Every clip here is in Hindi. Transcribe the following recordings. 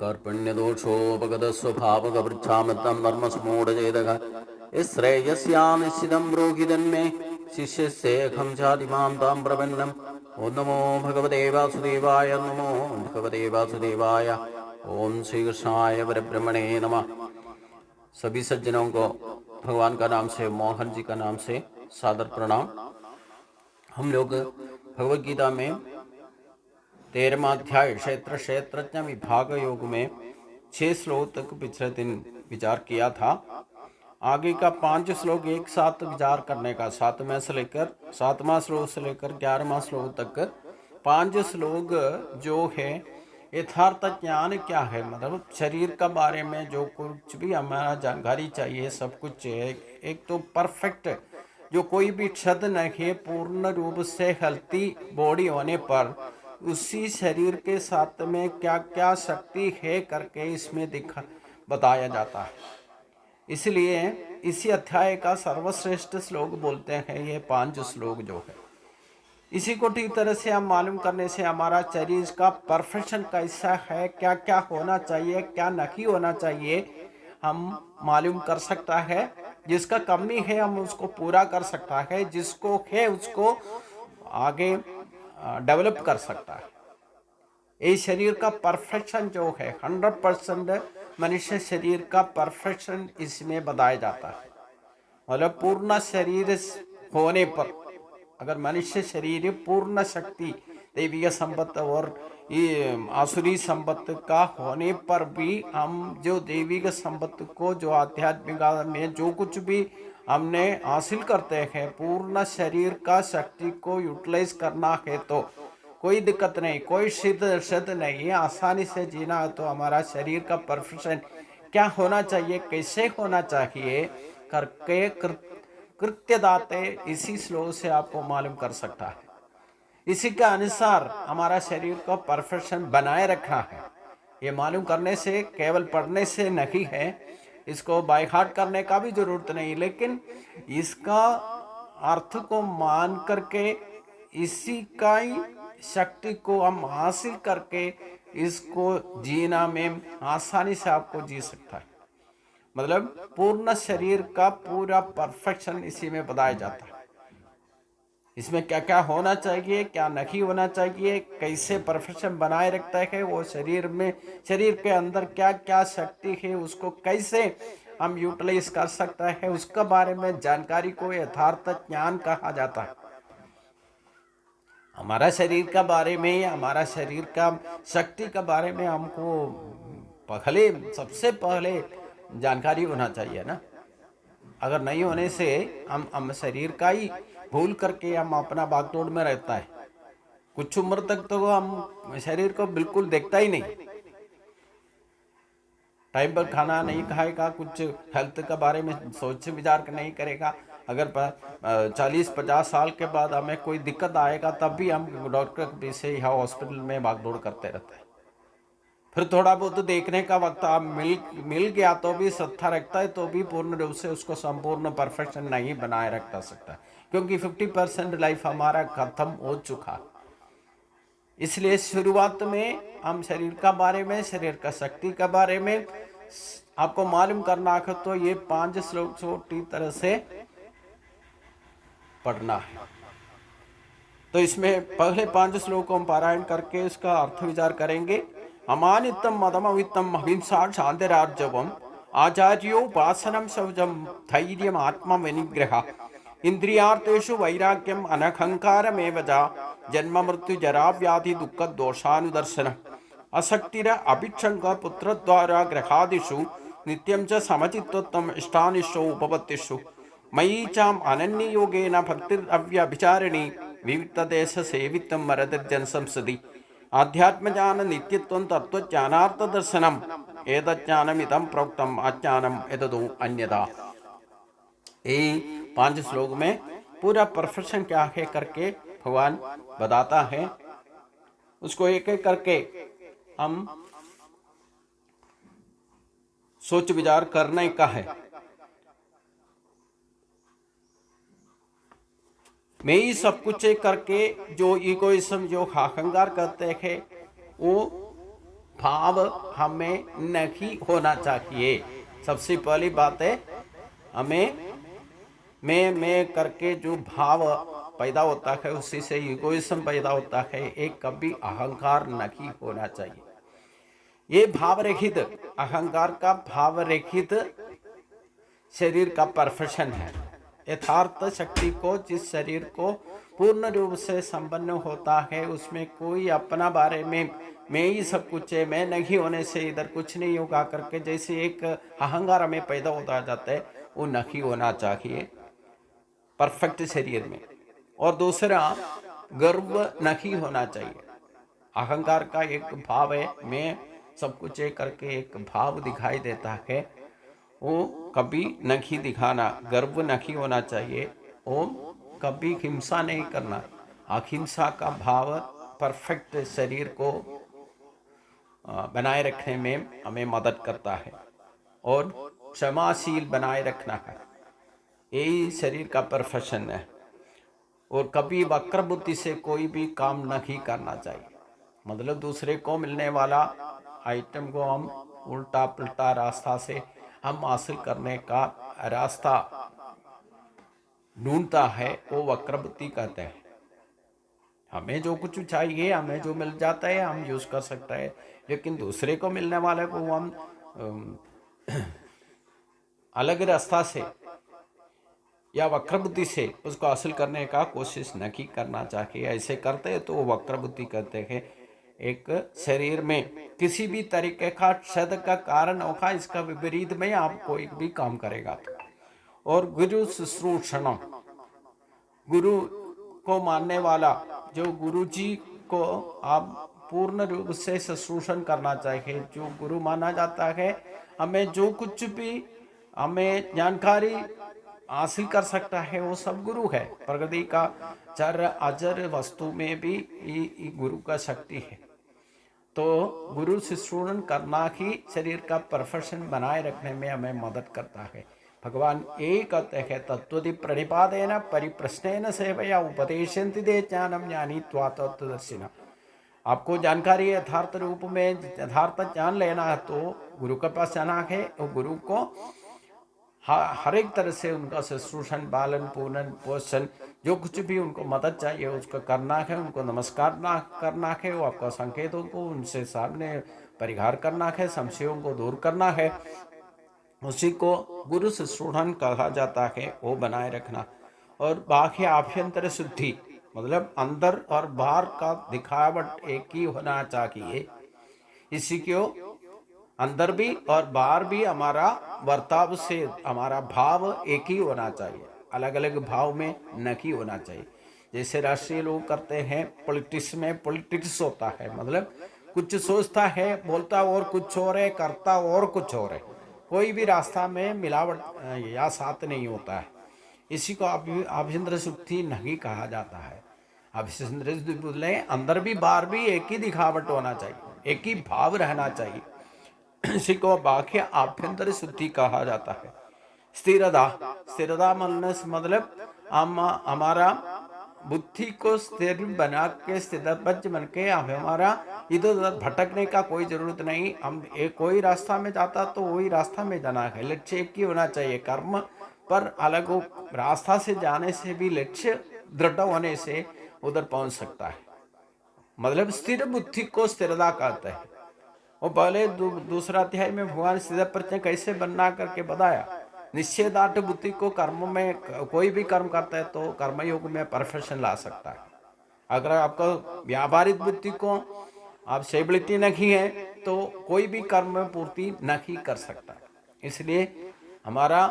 कार्पण्यदोषोपगतस्वभावगवृच्छामतं नर्मसमूढचेदः श्रेयस्यां निश्चितं ब्रूहितन्मे शिष्यस्येऽहं चातिमां तां प्रपन्नम्। ओं नमो भगवते वासुदेवाय, नमो भगवते वासुदेवाय। ओम श्री कृष्णाय परब्रह्मणे नमः। सभी सज्जनों को भगवान का नाम से, मोहन जी का नाम से सादर प्रणाम। हम लोग भगवद गीता में 13वां अध्याय क्षेत्र क्षेत्रज्ञ विभाग योग में 6 श्लोक तक पिछले दिन विचार किया था। आगे का 5 श्लोक एक साथ विचार करने का, 7वां श्लोक से लेकर 11वां श्लोक तक 5 श्लोक जो है यथार्थ ज्ञान क्या है, मतलब शरीर का बारे में जो कुछ भी हमारा जानकारी चाहिए सब कुछ है। एक तो परफेक्ट जो कोई भी क्षत नहीं, पूर्ण रूप से हेल्थी बॉडी होने पर उसी शरीर के साथ में क्या क्या शक्ति है करके इसमें बताया जाता है। इसलिए इसी अध्याय का सर्वश्रेष्ठ श्लोक बोलते हैं ये 5 श्लोक जो है। इसी को ठीक तरह से हम मालूम करने से हमारा शरीर का परफेक्शन कैसा है, क्या क्या होना चाहिए, क्या नहीं होना चाहिए, हम मालूम कर सकता है। जिसका कमी है हम उसको पूरा कर सकता है, जिसको है उसको आगे डेवलप कर सकता है। ये शरीर का परफेक्शन जो है 100% मनुष्य शरीर का परफेक्शन इसमें बताया जाता है। मतलब पूर्ण शरीर होने पर, अगर मनुष्य शरीर पूर्ण शक्ति दैवीय संपत्ति और ये आसुरी संपत्ति का होने पर भी हम जो दैविक संपत्ति को, जो आध्यात्मिक में जो कुछ भी हमने हासिल करते हैं, पूर्ण शरीर का शक्ति को यूटिलाइज करना है तो कोई दिक्कत नहीं, कोई सिद्ध नहीं है, आसानी से जीना है। तो हमारा शरीर का परफेक्शन क्या होना चाहिए, कैसे होना चाहिए करके कृत्यदाते इसी श्लोक से आपको मालूम कर सकता है। इसी के अनुसार हमारा शरीर को परफेक्शन बनाए रखना है। ये मालूम करने से, केवल पढ़ने से नहीं है, इसको बाय हार्ट करने का भी जरूरत नहीं, लेकिन इसका अर्थ को मान करके इसी का ही शक्ति को हम हासिल करके इसको जीना में आसानी से आपको जी सकता है। मतलब पूर्ण शरीर का पूरा परफेक्शन इसी में बताया जाता है। इसमें क्या क्या होना चाहिए, क्या नहीं होना चाहिए, कैसे परफेक्शन बनाए रखता है वो शरीर में, शरीर के अंदर क्या क्या शक्ति है उसको कैसे हम यूटिलाइज कर सकता है, उसका बारे में जानकारी को यथार्थ ज्ञान कहा जाता है। हमारा शरीर का बारे में, हमारा शरीर का शक्ति का बारे में हमको सबसे पहले जानकारी होना चाहिए ना। अगर नहीं होने से हम शरीर का ही भूल करके हम अपना भागदौड़ में रहता है। कुछ उम्र तक तो हम शरीर को बिल्कुल देखता ही नहीं, टाइम पर खाना नहीं खाएगा, कुछ हेल्थ के बारे में सोच विचार नहीं करेगा। अगर 40-50 साल के बाद हमें कोई दिक्कत आएगा तब भी हम डॉक्टर से या हॉस्पिटल में भागदौड़ करते रहते हैं। फिर थोड़ा बहुत देखने का वक्त आप मिल गया तो भी श्रद्धा रखता है, तो भी पूर्ण रूप से उसको संपूर्ण परफेक्शन नहीं बनाए रख सकता, क्योंकि 50% लाइफ हमारा खत्म हो चुका। इसलिए शुरुआत में हम शरीर का बारे में, शरीर का शक्ति का बारे में आपको मालूम करना है तो ये 5 श्लोक छोटी तरह से पढ़ना है। तो इसमें पहले 5 श्लोकों को पारायण करके इसका अर्थ विचार करेंगे। अमानितम मदमवित्तम अहिंसा शांतिरार्जवम आचार्योपासनम शौचम धैर्यम आत्मा विनिग्रह इंद्रियार्थेषु वैराग्यम अनहंकारमेव च जन्म मृत्यु जरा व्याधि दुःख दोषानुदर्शन असक्तिर अभिक्षंग पुत्रद्वारा ग्रहादिषु नित्यं च समचित्तोत्तम इष्टानिष्टो उपपत्तिषु मयि चाम अनन्ययोगेन भक्तिरव्यभिचारिणी विविक्तदेश सेवितं मरदर्जन संसदि आध्यात्म ज्ञान नित्यत्वं तत्वज्ञानार्थ दर्शनम एतज्ञानम इदं प्रोक्तम अज्ञानम एतदो अन्यथा। ये 5 श्लोक में पूरा परफेक्शन क्या है करके भगवान बताता है। उसको एक एक करके हम सोच विचार करने का है। मैं ही सब कुछ करके जो इगोइज्म, जो अहंकार करते हैं, वो भाव हमें नहीं होना चाहिए। सबसे पहली बात है, हमें मैं करके जो भाव पैदा होता है उसी से इगोइज्म पैदा होता है। एक कभी अहंकार नहीं होना चाहिए। ये भाव रहित, अहंकार का भाव रहित शरीर का परफेक्शन है। यथार्थ शक्ति को, जिस शरीर को पूर्ण रूप से संपन्न होता है, उसमें कोई अपना बारे में मैं ही सब कुछ है, मैं नहीं होने से इधर कुछ नहीं होगा करके जैसे एक अहंकार में पैदा होता जाता है, वो नहीं होना चाहिए परफेक्ट शरीर में। और दूसरा, गर्व नहीं होना चाहिए। अहंकार का एक भाव है, मैं सब कुछ है करके एक भाव दिखाई देता है, वो कभी नहीं दिखाना। गर्व नहीं होना चाहिए। ओम कभी हिंसा नहीं करना। अहिंसा का भाव परफेक्ट शरीर को बनाए रखने में हमें मदद करता है। और क्षमाशील बनाए रखना है, यही शरीर का परफेक्शन है। और कभी वक्र बुद्धि से कोई भी काम नहीं करना चाहिए। मतलब दूसरे को मिलने वाला आइटम को हम उल्टा पुल्टा रास्ता से हम हासिल करने का रास्ता ढूंढता है, वो वक्र बुद्धि कहते हैं। हमें जो कुछ चाहिए, हमें जो मिल जाता है हम यूज कर सकते हैं, लेकिन दूसरे को मिलने वाले को हम अलग रास्ता से या वक्र बुद्धि से उसको हासिल करने का कोशिश नहीं करना चाहिए। ऐसे करते हैं तो वो वक्र बुद्धि कहते हैं। एक शरीर में किसी भी तरीके का क्षत का कारण होगा, इसका विपरीत में आप कोई भी काम करेगा तो। और गुरु शुश्रूषण, गुरु को मानने वाला, जो गुरु जी को आप पूर्ण रूप से शुश्रूषण करना चाहिए। जो गुरु माना जाता है, हमें जो कुछ भी हमें जानकारी हासिल कर सकता है वो सब गुरु है। प्रकृति का चर अजर वस्तु में भी ये गुरु का शक्ति है। तो गुरु शुश्रूषण करना ही शरीर का परफेक्शन बनाए रखने में हमें मदद करता है। भगवान यही कहते हैं, तत्त्वदि प्रणिपादेन परिप्रश्नेन सेवया उपदेशन्ति ते ज्ञानम ज्ञानीत्वा तत्त्वदर्शिनः। आपको जानकारी यथार्थ रूप में यथार्थ जान लेना है तो गुरु के पास जाना है। और गुरु को हर एक तरह से उनका शुश्रूषण, पालन, पूर्ण पोषण, जो कुछ भी उनको मदद चाहिए उसको करना है। उनको नमस्कार ना करना है, वो आपका संकेतों को उनसे सामने परिहार करना है, संशयों को दूर करना है, उसी को गुरु शुश्रूषण कहा जाता है, वो बनाए रखना। और बाह्य आभ्यंतर शुद्धि, मतलब अंदर और बाहर का दिखावट एक ही होना चाहिए। इसी को अंदर भी और बाहर भी हमारा वर्ताव से हमारा भाव एक ही होना चाहिए, अलग अलग भाव में नहीं होना चाहिए। जैसे राष्ट्रीय लोग करते हैं, पॉलिटिक्स में पॉलिटिक्स होता है, मतलब कुछ सोचता है, बोलता और कुछ और है, करता और कुछ और है। कोई भी रास्ता में मिलावट या साथ नहीं होता है। इसी को आभ्यंतर शुद्धि नहीं कहा जाता है। आभ्यंतर शुद्धि बोले अंदर भी बाहर भी एक ही दिखावट होना चाहिए, एक ही भाव रहना चाहिए। इसी को बाह्य आभ्यंतर शुद्धि कहा जाता है। स्थिरता, स्थिरता मतलब हमारा बुद्धि को स्थिर बना के, स्थितबद्ध बन के, हमारा इधर उधर भटकने का कोई जरूरत नहीं। हम एक कोई रास्ता में जाता तो वही रास्ता में जाना है, लक्ष्य एक ही होना चाहिए। कर्म पर अलग रास्ता से जाने से भी लक्ष्य दृढ़ होने से उधर पहुंच सकता है। मतलब स्थिर बुद्धि को स्थिरता कहते हैं। और पहले दूसरा अध्याय में भगवान स्थिर प्रत्यय कैसे बनना करके बताया। निश्चयदार्ढ़ बुद्धि को कर्म में, कोई भी कर्म करता है तो कर्मयोग में परफेक्शन ला सकता है। अगर आपको व्यावहारिक बुद्धि को आप स्टेबिलिटी नहीं है तो कोई भी कर्म में पूर्ति नहीं कर सकता। इसलिए हमारा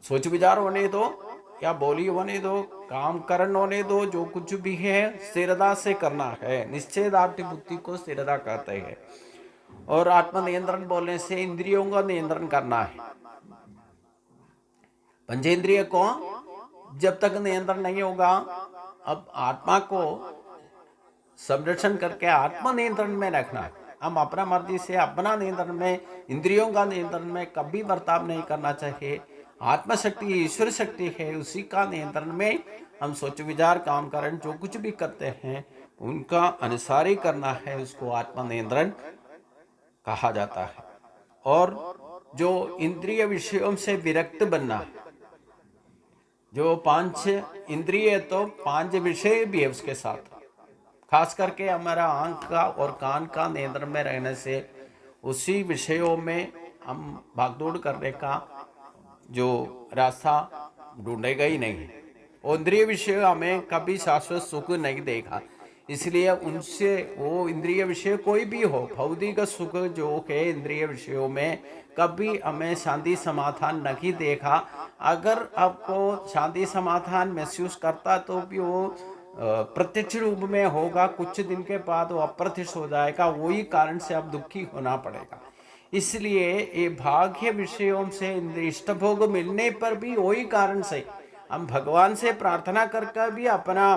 सोच विचार होने दो या बोली होने दो, काम करण होने दो, जो कुछ भी है स्थिरता से करना है। निश्चयदार्ढ़ बुद्धि को स्थिरता कहते हैं। और आत्म नियंत्रण बोलने से इंद्रियों का नियंत्रण करना है। पंचेंद्रिय को जब तक नियंत्रण नहीं होगा, अब आत्मा को संरक्षण करके आत्म नियंत्रण में रखना है। हम अपना मर्जी से अपना नियंत्रण में, इंद्रियों का नियंत्रण में कभी बर्ताव नहीं करना चाहिए। आत्मशक्ति ईश्वर शक्ति है, उसी का नियंत्रण में हम सोच विचार, काम करण जो कुछ भी करते हैं उनका अनुसार ही करना है, उसको आत्मनियंत्रण कहा जाता है। और जो इंद्रिय विषयों से विरक्त बनना है, जो 5 इंद्रिय तो 5 विषय भी है उसके साथ, खास करके हमारा आंख का और कान का नियंत्रण में रहने से उसी विषयों में हम भागदौड़ करने का जो रास्ता ढूंढेगा ही नहीं। वो इंद्रिय विषय हमें कभी शाश्वत सुख नहीं देगा, इसलिए उनसे वो इंद्रिय विषय कोई भी हो, भौतिक सुख जो है इंद्रिय विषयों में कभी हमें शांति समाधान नहीं देगा। अगर आपको शांति समाधान महसूस करता तो भी वो प्रत्यक्ष रूप में होगा, कुछ दिन के बाद वो अप्रत्यक्ष हो जाएगा, वही कारण से अब दुखी होना पड़ेगा। इसलिए ये भाग्य विषयों से इष्ट भोग मिलने पर भी वही कारण से हम भगवान से प्रार्थना करके भी अपना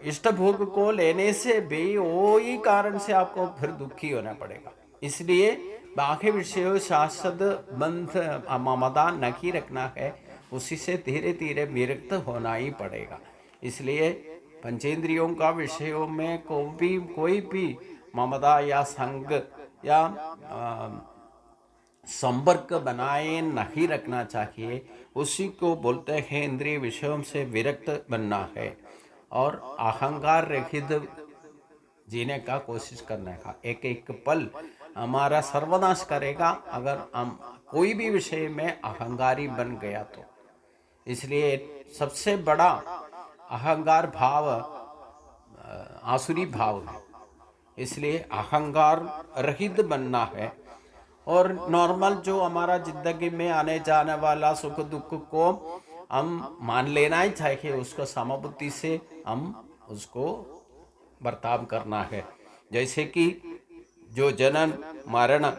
इष्ट भोग को लेने से भी वही कारण से आपको फिर दुखी होना पड़ेगा। इसलिए बाह्य विषयों शाश्वत बंध ममता नहीं रखना है, उसी से धीरे धीरे विरक्त होना ही पड़ेगा। इसलिए पंचेंद्रियों का विषयों में कोई भी ममता या संग या संपर्क बनाए नहीं रखना चाहिए। उसी को बोलते हैं इंद्रिय विषयों से विरक्त बनना है और अहंकार रहित जीने का कोशिश करने का। एक एक पल हमारा सर्वनाश करेगा अगर हम कोई भी विषय में अहंकारी बन गया तो। इसलिए सबसे बड़ा अहंकार भाव आसुरी भाव है, इसलिए अहंकार रहित बनना है। और नॉर्मल जो हमारा जिंदगी में आने जाने वाला सुख दुख को हम मान लेना ही चाहिए, उसको समबुद्धि से हम उसको बर्ताव करना है। जैसे कि जो जनन मरण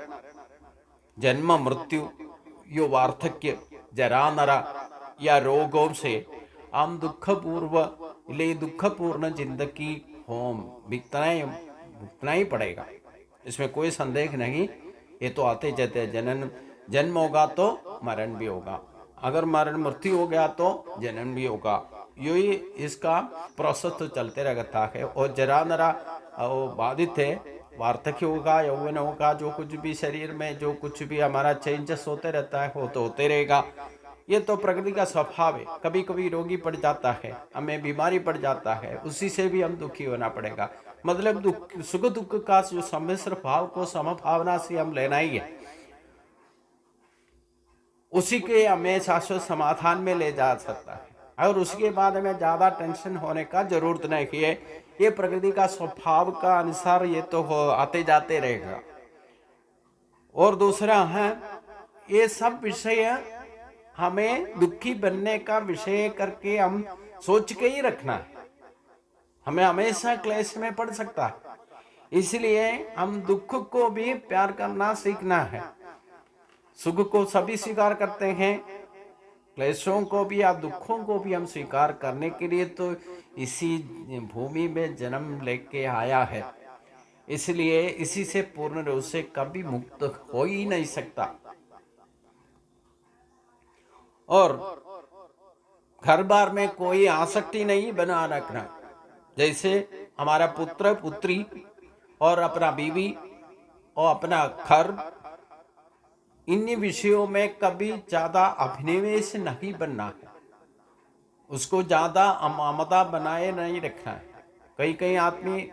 जन्म मृत्यु यो वार्धक्य जरा नरा या रोगों से हम दुखपूर्ण जिंदगी होम भुगतना ही पड़ेगा, इसमें कोई संदेह नहीं। ये तो आते जाते जन्म होगा तो मरण भी होगा, अगर मरण मृत्यु हो गया तो जन्म भी होगा, यही इसका प्रोसेस तो चलते रहता है। और जरा नरा बाधित है, वार्धक्य होगा यौवन होगा, जो कुछ भी शरीर में जो कुछ भी हमारा चेंजेस होते रहता है वो तो होते रहेगा। ये तो प्रकृति का स्वभाव है, कभी कभी रोगी पड़ जाता है, हमें बीमारी पड़ जाता है, उसी से भी हम दुखी होना पड़ेगा। मतलब सुख दुख का जो सम्मिश्र भाव को समभावना से हम लेना ही है, उसी के हमें शाश्वत समाधान में ले जा सकता है। और उसके बाद हमें ज्यादा टेंशन होने का जरूरत नहीं है, ये प्रकृति का स्वभाव का अनुसार ये तो आते जाते रहेगा। और दूसरा है, ये सब विषय हमें दुखी बनने का विषय करके हम सोच के ही रखना है, हमें हमेशा क्लेश में पड़ सकता है। इसलिए हम दुख को भी प्यार करना सीखना है। सुख को सभी स्वीकार करते हैं, क्लेशों को भी या दुखों को भी हम स्वीकार करने के लिए तो इसी भूमि में जन्म लेके आया है, इसलिए इसी से पूर्ण रूप से कभी मुक्त हो ही नहीं सकता। और घर बार में कोई आसक्ति नहीं बना रखना, जैसे हमारा पुत्र पुत्री और अपना बीवी और अपना घर, इन विषयों में कभी ज्यादा अभिनिवेश नहीं बनना है, उसको ज्यादा ममता बनाए नहीं रखना है। कई आदमी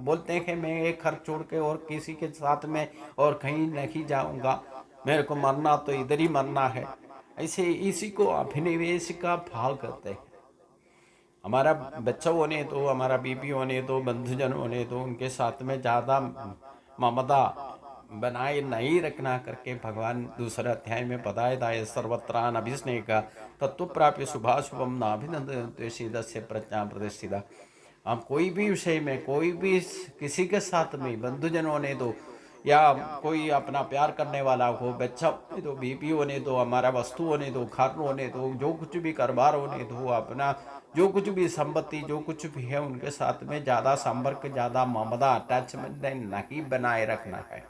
बोलते हैं मैं एक घर छोड़ के और किसी के साथ में और कहीं नहीं जाऊंगा, मेरे को मरना तो इधर ही मरना है, ऐसे इसी को अभिनिवेश का भाव करते हैं। हमारा बच्चा होने दो, हमारा बीबी होने दो, बंधुजन होने दो, उनके साथ में ज़्यादा ममता बनाए नहीं रखना करके भगवान दूसरे अध्याय में बताया था, सर्वत्रान अभिस्नेह का तत्व प्राप्य शुभाशुभम नाभिनंदस्य प्रज्ञा प्रतिष्ठिता। हम कोई भी विषय में कोई भी किसी के साथ में बंधुजन होने दो या कोई अपना प्यार करने वाला हो, बच्चा होने दो, बीबी होने दो, हमारा वस्तु होने दो, घर होने दो, जो कुछ भी कारोबार होने दो, अपना जो कुछ भी संपत्ति जो कुछ भी है, उनके साथ में ज़्यादा संपर्क ज़्यादा ममता अटैचमेंट नहीं बनाए रखना है।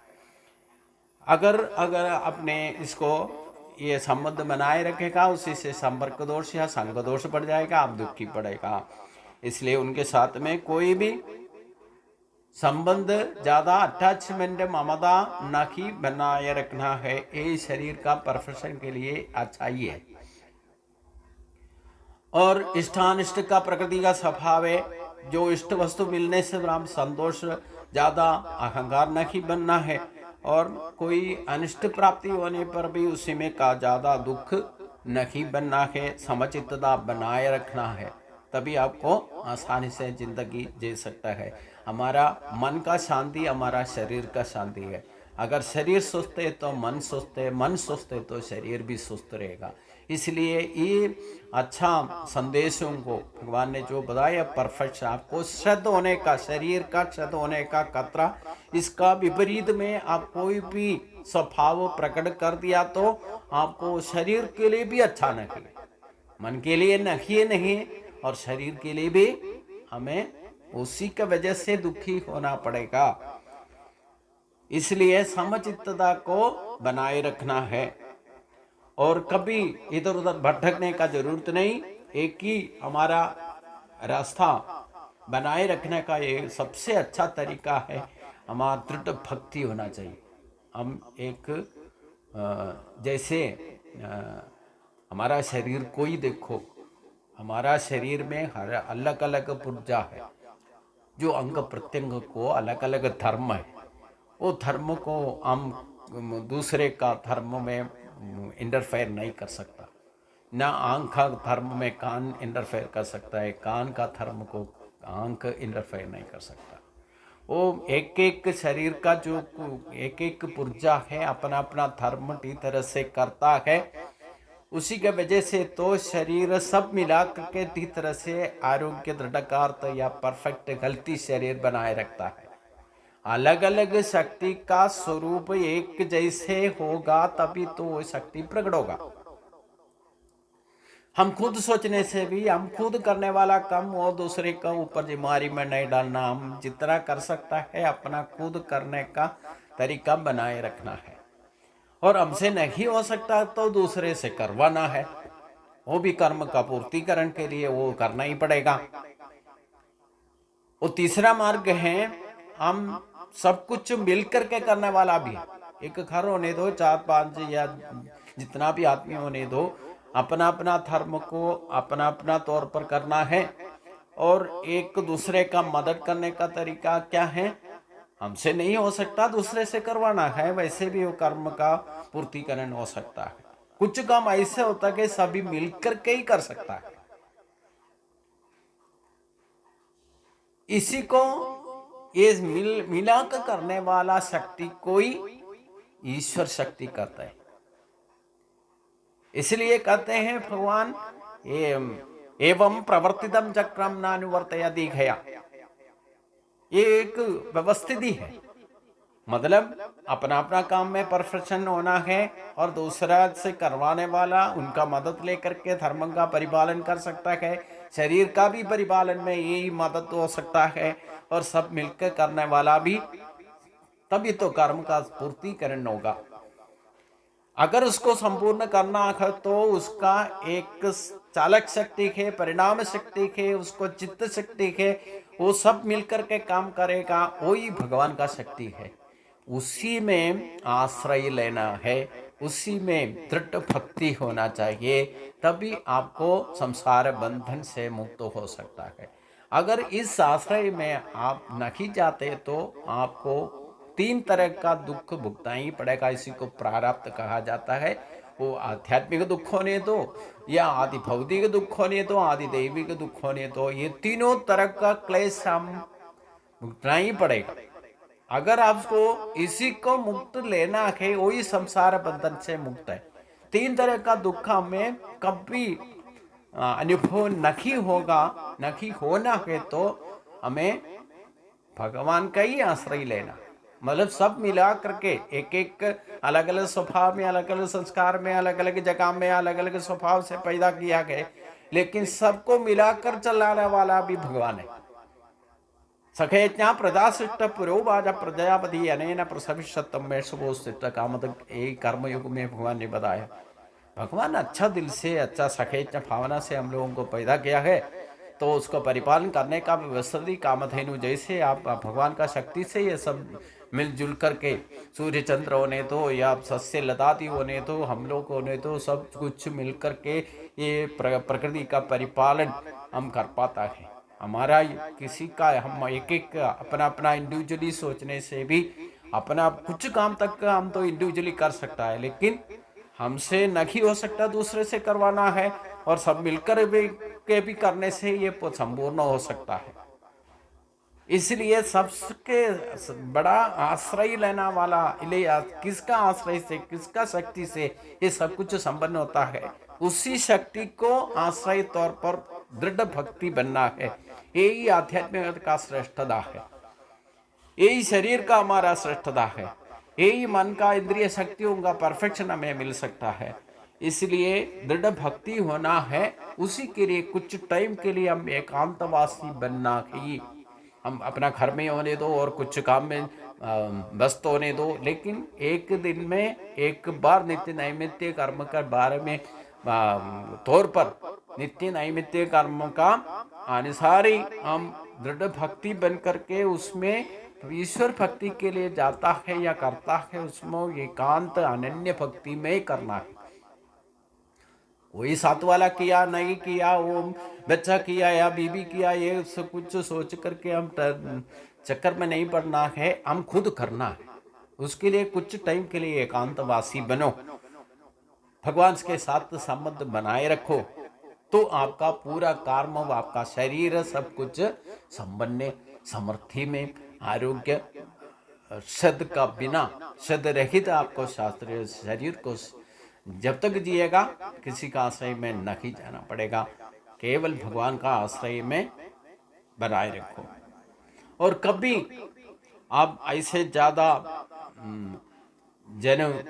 अगर अपने इसको ये संबंध बनाए रखेगा, उसी से संपर्क दोष या संग दोष बढ़ जाएगा, आप दुखी पड़ेगा। इसलिए उनके साथ में कोई भी संबंध, ज्यादा अटैचमेंट, ममता नहीं बनाए रखना है। ये शरीर का परफेक्शन के लिए अच्छा ही है। और इष्टानिष्ट का प्रकृति का स्वभाव है, जो इष्ट वस्तु मिलने से हम संतोष, ज्यादा अहंकार नहीं बनना है। और कोई अनिष्ट प्राप्ति होने पर भी उसी में का ज्यादा दुख नहीं बनना है। समचित्तता बनाए रखना है, तभी आपको आसानी से जिंदगी जी सकता है। हमारा मन का शांति हमारा शरीर का शांति है। अगर शरीर सुस्त है तो मन सुस्त है, मन सुस्त है तो शरीर भी सुस्त रहेगा। इसलिए ये अच्छा संदेशों को भगवान ने जो बताया परफेक्ट, आपको शुद्ध होने का, शरीर का शुद्ध होने का खतरा, इसका विपरीत में आप कोई भी स्वभाव प्रकट कर दिया तो आपको शरीर के लिए भी अच्छा नहीं, मन के लिए नहीं और शरीर के लिए भी हमें उसी की वजह से दुखी होना पड़ेगा। इसलिए समचित्तता को बनाए रखना है और कभी इधर उधर भटकने का जरूरत नहीं। एक ही हमारा रास्ता बनाए रखने का ये सबसे अच्छा तरीका है, हमारा दृढ़ भक्ति होना चाहिए। हम एक जैसे हमारा शरीर कोई देखो, हमारा शरीर में हर अलग अलग पुर्जा है, जो अंग प्रत्यंग को अलग अलग धर्म है। वो धर्म को हम दूसरे का धर्म में इंटरफेयर नहीं कर सकता। ना आँख का धर्म में कान इंटरफेयर कर सकता है, कान का धर्म को आँख इंटरफेयर नहीं कर सकता। वो एक एक शरीर का जो एक एक पुर्जा है अपना अपना धर्म की तरह से करता है। उसी के वजह से तो शरीर सब मिला करके टी तरह से आरोग्य, दृढ़कार्थ या परफेक्ट गलती शरीर बनाए रखता है। अलग अलग शक्ति का स्वरूप एक जैसे होगा तभी तो वो शक्ति प्रकट होगा। हम खुद सोचने से भी, हम खुद करने वाला काम वो दूसरे का ऊपर जिम्मेदारी में नहीं डालना। हम जितना कर सकता है अपना खुद करने का तरीका बनाए रखना है। और हमसे नहीं हो सकता तो दूसरे से करवाना है, वो भी कर्म का पूर्तिकरण के लिए वो करना ही पड़ेगा। वो तीसरा मार्ग है, हम सब कुछ मिलकर के करने वाला भी है। एक घर होने दो, 4-5 या जितना भी आदमी होने दो, अपना अपना धर्म को अपना अपना तौर पर करना है। और एक दूसरे का मदद करने का तरीका क्या है, हमसे नहीं हो सकता दूसरे से करवाना है, वैसे भी वो कर्म का पूर्तिकरण हो सकता है। कुछ काम ऐसे होता है कि सभी मिलकर के ही कर सकता है। इसी को ये मिलाकर करने वाला शक्ति कोई ईश्वर शक्ति करता है। इसलिए कहते हैं भगवान, एवं प्रवर्तितम चक्रम नानुवर्तयति घया। ये एक व्यवस्थित ही है, मतलब अपना अपना काम में परफेक्शन होना है और दूसरा से करवाने वाला उनका मदद लेकर के धर्म का परिपालन कर सकता है। शरीर का भी परिपालन में यही मदद हो सकता है और सब मिलकर करने वाला भी, तभी तो कर्म का पूर्तिकरण होगा। अगर उसको संपूर्ण करना है तो उसका एक चालक शक्ति है, परिणाम शक्ति है, उसको चित्त शक्ति है, वो सब मिलकर के काम करेगा, वही भगवान का शक्ति है। उसी में आश्रय लेना है, उसी में दृढ़ भक्ति होना चाहिए, तभी आपको संसार बंधन से मुक्त हो सकता है। अगर इस आश्रय में आप नहीं जाते तो आपको 3 तरह का दुख भुगतना ही पड़ेगा। इसी को प्रारब्ध कहा जाता है। वो आध्यात्मिक दुख होने दो या आदि भौतिक दुख होने दो, आदि दैविक दुख होने दो, ये तीनों तरह का क्लेश हम भुगतना ही पड़ेगा। अगर आपको इसी को मुक्त लेना है, वही संसार बंधन से मुक्त है। 3 तरह का दुख हमें कभी अनुभव नहीं होगा, नहीं होना है तो हमें भगवान का ही आश्रय लेना। मतलब सब मिला करके एक एक अलग अलग स्वभाव में, अलग अलग संस्कार में, अलग अलग जगह में, अलग अलग स्वभाव से पैदा किया गया, लेकिन सबको मिलाकर चलाने वाला भी भगवान है। सखेज्ञा प्रजाशिष्ट पुरोवाच प्रजापति अनेन प्रसविष्यतम में शुभोस्थित कामतक, एक कर्मयुग में भगवान ने बताया। भगवान अच्छा दिल से, अच्छा सखेज्ञ भावना से हम लोगों को पैदा किया है, तो उसको परिपालन करने का व्यवस्थित कामधेनु जैसे आप भगवान का शक्ति से ये सब मिलजुल करके सूर्य चंद्र होने तो या सस्य लताती होने तो हम लोग होने तो सब कुछ मिल करके ये प्रकृति का परिपालन हम कर पाता है। हमारा किसी का हम एक एक अपना अपना इंडिविजुअली सोचने से भी अपना कुछ काम तक हम तो इंडिविजुअली कर सकता है, लेकिन हमसे नहीं हो सकता दूसरे से करवाना है, और सब मिलकर भी करने से ये संपूर्ण हो सकता है। इसलिए सबके बड़ा आश्रय लेना वाला किसका आश्रय से किसका शक्ति से ये सब कुछ संपन्न होता है, उसी शक्ति को आश्रय तौर पर दृढ़ भक्ति बनना है। यही आध्यात्मिकता का श्रेष्ठता है, यही शरीर का हमारा श्रेष्ठता है, यही मन का इंद्रिय शक्तियों का परफेक्शन हमें मिल सकता है। इसलिए दृढ़ भक्ति होना है, उसी के लिए कुछ टाइम के लिए हम एकांतवासी बनना ही। हम अपना घर में होने दो और कुछ काम में व्यस्त होने दो, लेकिन एक दिन में एक बार नित्य नैमित्य कर्म के बारे में तौर पर नित्य नैमित्य कर्म का अनुसार ही हम दृढ़ भक्ति बन करके उसमें ईश्वर भक्ति के लिए जाता है या करता है, उसमें एकांत अनन्य भक्ति में करना है। कोई साथ वाला किया नहीं किया, वो बच्चा किया या बीबी किया, ये सब कुछ सोच करके हम चक्कर में नहीं पड़ना है, हम खुद करना है। उसके लिए कुछ टाइम के लिए एकांतवासी बनो, भगवान के साथ संबंध बनाए रखो, तो आपका पूरा कर्म, आपका शरीर सब कुछ संपन्न समृद्धि में आरोग्य शद का बिना शद रहित आपको शास्त्रीय शरीर को जब तक जिएगा किसी का आश्रय में नहीं जाना पड़ेगा, केवल भगवान का आश्रय में बनाए रखो। और कभी आप ऐसे ज़्यादा जन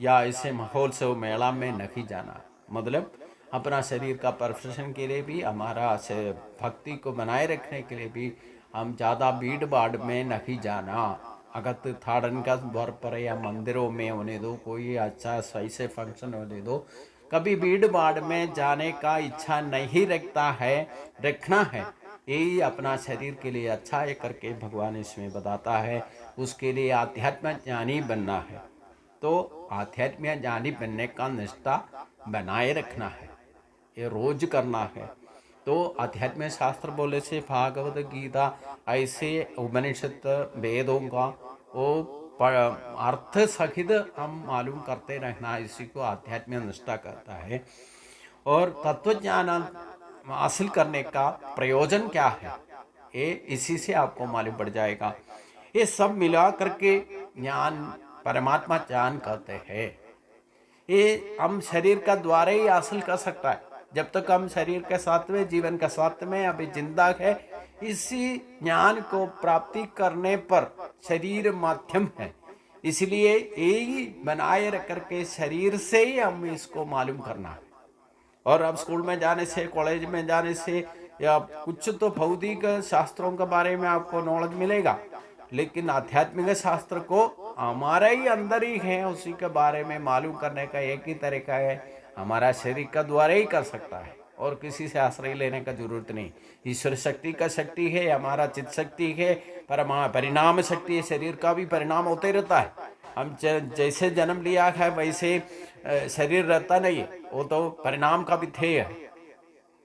या ऐसे माहौल से वो मेला में नहीं जाना, मतलब अपना शरीर का परफेक्शन के लिए भी, हमारा भक्ति को बनाए रखने के लिए भी हम ज़्यादा भीड़ भाड़ में नहीं जाना। अगत थाड़न का द्वार पर या मंदिरों में होने दो, कोई अच्छा सही से फंक्शन होने दो, कभी भीड़ भाड़ में जाने का इच्छा नहीं रखना है। यही अपना शरीर के लिए अच्छा है करके भगवान इसमें बताता है। उसके लिए आध्यात्म ज्ञानी बनना है, तो आध्यात्म ज्ञानी बनने का निष्ठा बनाए रखना है, ये रोज करना है। तो आध्यात्मिक शास्त्र बोले से भागवत गीता ऐसे उपनिषद वेदों का वो अर्थ सहित हम मालूम करते रहना, इसी को आध्यात्मिक निष्ठा कहता है। और तत्वज्ञान हासिल करने का प्रयोजन क्या है, ये इसी से आपको मालूम पड़ जाएगा। ये सब मिला करके ज्ञान परमात्मा ज्ञान कहते हैं। ये हम शरीर का द्वारा ही हासिल कर सकता है। जब तक हम शरीर के साथ में, जीवन के साथ में अभी जिंदा है, इसी ज्ञान को प्राप्ति करने पर शरीर माध्यम है। इसलिए यही बनाए रख करके शरीर से ही हम इसको मालूम करना है। और अब स्कूल में जाने से, कॉलेज में जाने से या कुछ तो भौतिक शास्त्रों के बारे में आपको नॉलेज मिलेगा, लेकिन आध्यात्मिक शास्त्र को हमारे ही अंदर ही है, उसी के बारे में मालूम करने का एक ही तरीका है, हमारा शरीर का द्वारा ही कर सकता है, और किसी से आश्रय लेने का जरूरत नहीं। ईश्वर शक्ति का शक्ति है, हमारा चित्त शक्ति है, परिणाम शक्ति है, शरीर का भी परिणाम होते रहता है। हम जैसे जन्म लिया है वैसे शरीर रहता नहीं है, वो तो परिणाम का भी ध्येय है।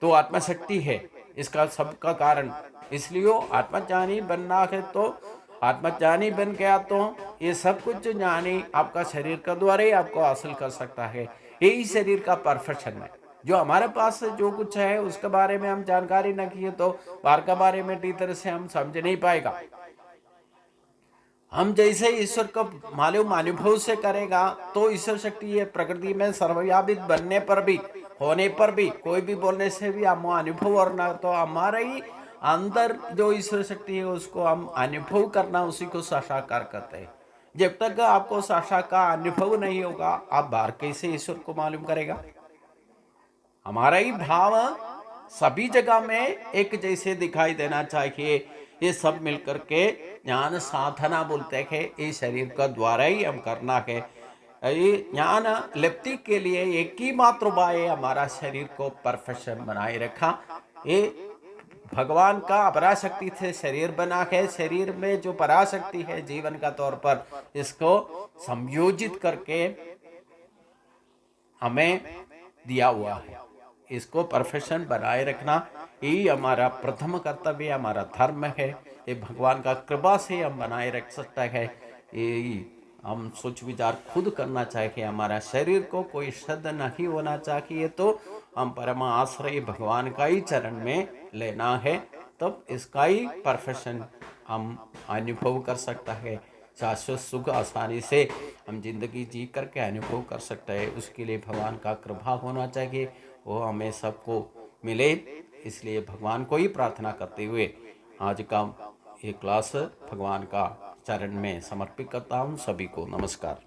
तो आत्मशक्ति है इसका सबका कारण। इसलिए आत्मज्ञानी बनना है, तो आत्मज्ञानी बन गया तो ये सब कुछ ज्ञानी आपका शरीर का द्वारा ही आपको हासिल कर सकता है। यही शरीर का परफेक्शन है। जो हमारे पास जो कुछ है उसके बारे में हम जानकारी न किए तो बाहर के बारे में ठीक तरह से हम समझ नहीं पाएगा। हम जैसे ईश्वर को मालूम अनुभव से करेगा तो ईश्वर शक्ति ये प्रकृति में सर्वव्यापी बनने पर भी, होने पर भी, कोई भी बोलने से भी हम अनुभव, और ना तो हमारे ही अंदर जो ईश्वर शक्ति है उसको हम अनुभव करना, उसी को साक्षात्कार करते हैं। जब तक आपको साक्षात्कार अनुभव नहीं होगा, आप बाहर कैसे ईश्वर को मालूम करेगा। हमारा ही भाव सभी जगह में एक जैसे दिखाई देना चाहिए। ये सब मिलकर के ज्ञान साधना बोलते हैं, ये शरीर का द्वारा ही हम करना है। ये ज्ञान लब्धि के लिए एक ही मात्र उपाय है, हमारा शरीर को परफेक्शन बनाए रखा। ये भगवान का पराशक्ति से शरीर बना है, शरीर में जो पराशक्ति है जीवन का तौर पर, इसको संयोजित करके हमें दिया हुआ है। इसको परफेक्शन बनाए रखना यही हमारा प्रथम कर्तव्य, हमारा धर्म है। ये भगवान का कृपा से हम बनाए रख सकता है। यही हम सोच विचार खुद करना चाहिए। हमारा शरीर को कोई श्रद्धा नहीं होना चाहिए, तो हम परम आश्रय भगवान का ही चरण में लेना है, तब इसका ही परफेक्शन हम अनुभव कर सकता है। शाश्वत सुख आसानी से हम जिंदगी जी करके अनुभव कर सकते हैं। उसके लिए भगवान का कृपा होना चाहिए, वो हमें सबको मिले। इसलिए भगवान को ही प्रार्थना करते हुए आज का ये क्लास भगवान का चरण में समर्पित करता हूँ। सभी को नमस्कार।